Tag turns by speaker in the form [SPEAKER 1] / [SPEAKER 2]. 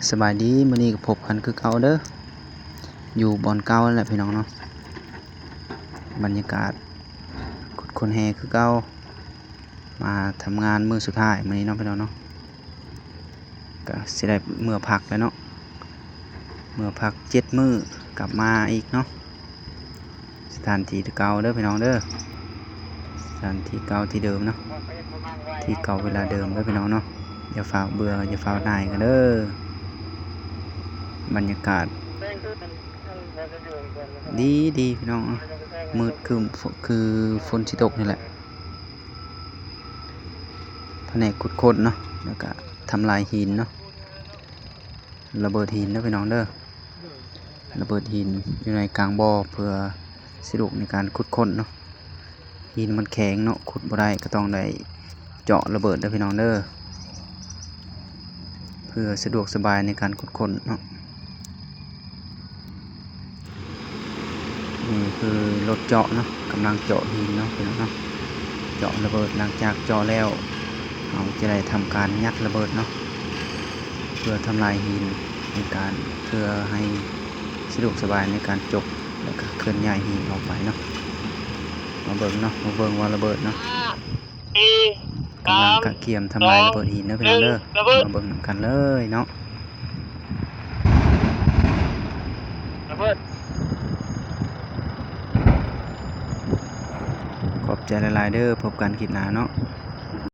[SPEAKER 1] สบายดีมื้อนี้ก็พบกันคือเก่าเด้ออยู่บ่อนเก่านั่นแหละพี่น้องเนาะบรรยากาศคนแห่คือเก่ามาทำงานมื้อสุดท้ายมื้อนี้เนาะพี่น้องเนาะก็สิได้มื้อพักแล้วเนาะมื้อพัก7มื้อกลับมาอีกเนาะสถานที่เก่าเด้อพี่น้องเด้อสถานที่เก่าที่เดิมเนาะที่เก่าเวลาเดิมเด้อพี่น้องเนาะอย่าฟ้าวเบื่ออย่าฟ้าวหน่ายกันเด้อบรรยากาศดีพี่น้องมืดคือฝนสิตกนี่แหละแผนกขุดเนาะแล้วก็ทำลายหินเนาะระเบิดหินเด้อพี่น้องเด้อระเบิดหินอยู่ในกลางบ่อเพื่อสะดวกในการขุดเนาะหินมันแข็งเนาะขุดบ่ได้ก็ต้องได้เจาะระเบิดเด้อพี่น้องเด้อเพื่อสะดวกสบายในการขุดเนาะนี่คือรถเจาะเนาะกำลังเจาะหินเนาะพี่น้องเนาะเจาะระเบิดหลังจากเจาะแล้วเราจะได้ทำการยัดระเบิดเนาะเพื่อทำลายหินในการเพื่อให้สะดวกสบายในการจบแล้วก็เคลื่อนย้ายหินออกไปเนาะมาเบิ่งเนาะมาเบิ่งว่าระเบิดเนาะกำลังกะเกียมทำลายระเบิดหินเนาะพี่น้องเด้อมาเบิ่งนำกันเลยเนาะระเบิดขอบใจหลายๆเด้อพบกันคลิปหน้าเนาะ